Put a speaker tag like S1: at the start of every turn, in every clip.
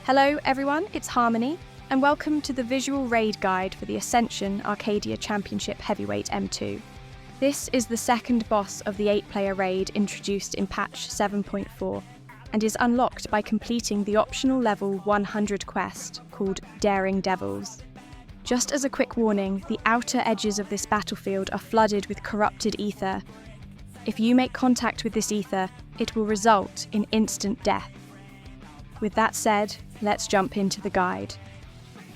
S1: Hello everyone, it's Harmony, and welcome to the visual raid guide for the Ascension Arcadia Championship Heavyweight M2. This is the second boss of the 8-player raid introduced in patch 7.4, and is unlocked by completing the optional level 100 quest called Daring Devils. Just as a quick warning, the outer edges of this battlefield are flooded with corrupted ether. If you make contact with this ether, it will result in instant death. With that said, let's jump into the guide.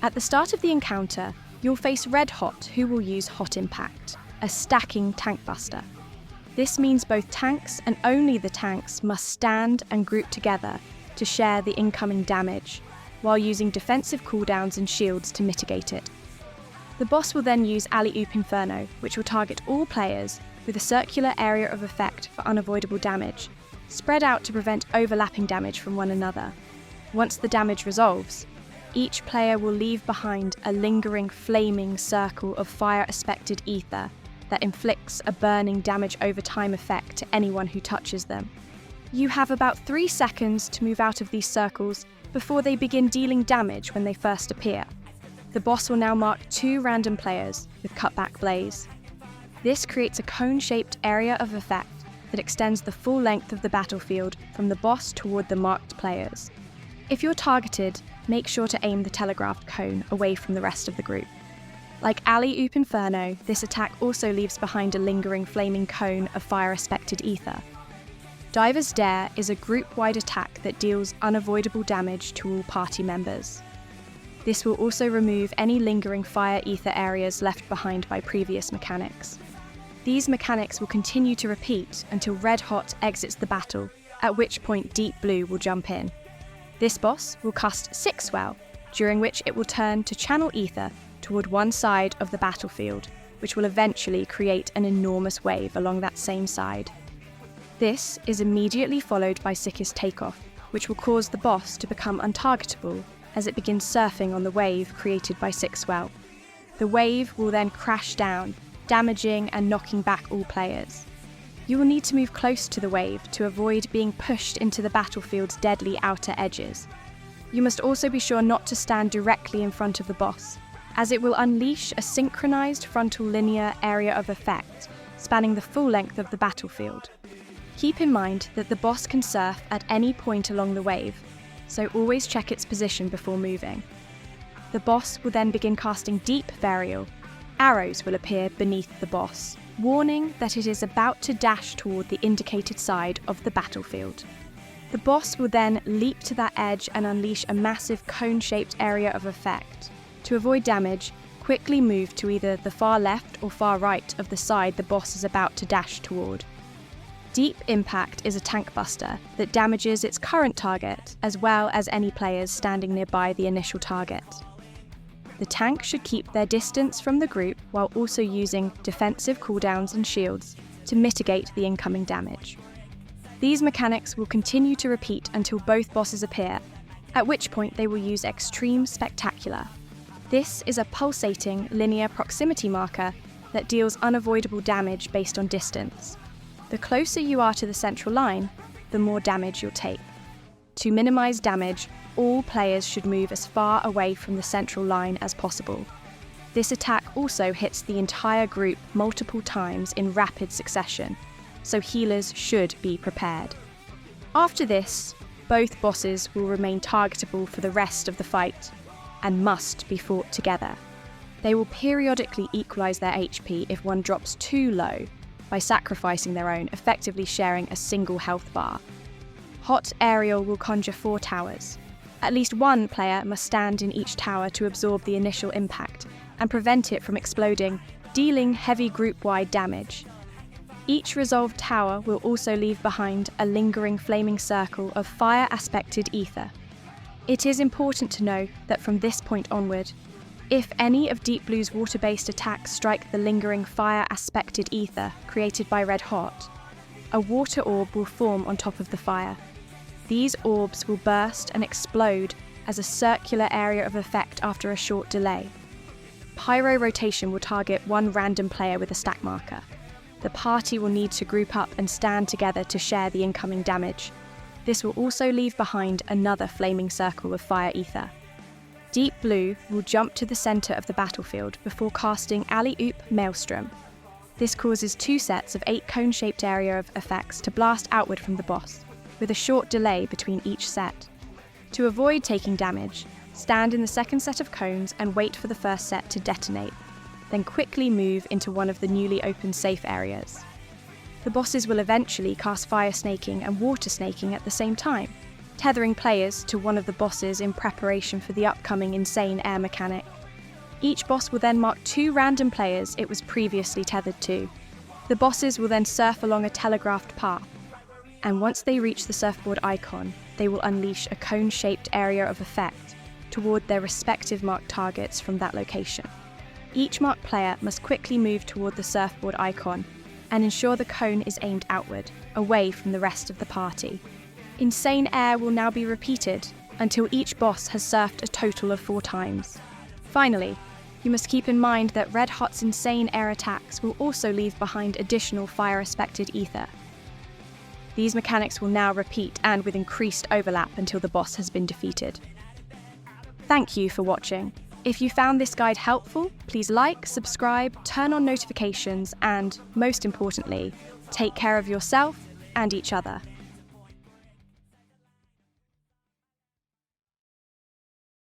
S1: At the start of the encounter, you'll face Red Hot, who will use Hot Impact, a stacking tank buster. This means both tanks and only the tanks must stand and group together to share the incoming damage, while using defensive cooldowns and shields to mitigate it. The boss will then use Alley-Oop Inferno, which will target all players with a circular area of effect for unavoidable damage, spread out to prevent overlapping damage from one another. Once the damage resolves, each player will leave behind a lingering flaming circle of fire-aspected ether that inflicts a burning damage over time effect to anyone who touches them. You have about 3 seconds to move out of these circles before they begin dealing damage when they first appear. The boss will now mark 2 random players with Cutback Blaze. This creates a cone-shaped area of effect that extends the full length of the battlefield from the boss toward the marked players. If you're targeted, make sure to aim the telegraphed cone away from the rest of the group. Like Alley-Oop Inferno, this attack also leaves behind a lingering flaming cone of fire-aspected ether. Diver's Dare is a group-wide attack that deals unavoidable damage to all party members. This will also remove any lingering fire ether areas left behind by previous mechanics. These mechanics will continue to repeat until Red Hot exits the battle, at which point Deep Blue will jump in. This boss will cast Six Swell, during which it will turn to channel ether toward one side of the battlefield, which will eventually create an enormous wave along that same side. This is immediately followed by Sickest Takeoff, which will cause the boss to become untargetable as it begins surfing on the wave created by Six Swell. The wave will then crash down, damaging and knocking back all players. You will need to move close to the wave to avoid being pushed into the battlefield's deadly outer edges. You must also be sure not to stand directly in front of the boss, as it will unleash a synchronized frontal linear area of effect spanning the full length of the battlefield. Keep in mind that the boss can surf at any point along the wave, so always check its position before moving. The boss will then begin casting Deep Burial. Arrows will appear beneath the boss, warning that it is about to dash toward the indicated side of the battlefield. The boss will then leap to that edge and unleash a massive cone-shaped area of effect. To avoid damage, quickly move to either the far left or far right of the side the boss is about to dash toward. Deep Impact is a tank buster that damages its current target as well as any players standing nearby the initial target. The tank should keep their distance from the group while also using defensive cooldowns and shields to mitigate the incoming damage. These mechanics will continue to repeat until both bosses appear, at which point they will use Xtremes Spectacular. This is a pulsating linear proximity marker that deals unavoidable damage based on distance. The closer you are to the central line, the more damage you'll take. To minimize damage, all players should move as far away from the central line as possible. This attack also hits the entire group multiple times in rapid succession, so healers should be prepared. After this, both bosses will remain targetable for the rest of the fight, and must be fought together. They will periodically equalize their HP if one drops too low, by sacrificing their own, effectively sharing a single health bar. Hot Aerial will conjure 4 towers. At least one player must stand in each tower to absorb the initial impact and prevent it from exploding, dealing heavy group-wide damage. Each resolved tower will also leave behind a lingering flaming circle of fire-aspected ether. It is important to know that from this point onward, if any of Deep Blue's water-based attacks strike the lingering fire-aspected ether created by Red Hot, a water orb will form on top of the fire. These orbs will burst and explode as a circular area of effect after a short delay. Pyro Rotation will target one random player with a stack marker. The party will need to group up and stand together to share the incoming damage. This will also leave behind another flaming circle of fire ether. Deep Blue will jump to the centre of the battlefield before casting Alley-Oop Maelstrom. This causes 2 sets of 8 cone-shaped area of effects to blast outward from the boss, with a short delay between each set. To avoid taking damage, stand in the second set of cones and wait for the first set to detonate, then quickly move into one of the newly opened safe areas. The bosses will eventually cast fire snaking and water snaking at the same time, tethering players to one of the bosses in preparation for the upcoming insane air mechanic. Each boss will then mark 2 random players it was previously tethered to. The bosses will then surf along a telegraphed path, and once they reach the surfboard icon, they will unleash a cone-shaped area of effect toward their respective marked targets from that location. Each marked player must quickly move toward the surfboard icon and ensure the cone is aimed outward, away from the rest of the party. Insane air will now be repeated until each boss has surfed a total of 4 times. Finally, you must keep in mind that Red Hot's insane air attacks will also leave behind additional fire-aspected ether. These mechanics will now repeat and with increased overlap until the boss has been defeated. Thank you for watching. If you found this guide helpful, please like, subscribe, turn on notifications, and, most importantly, take care of yourself and each other.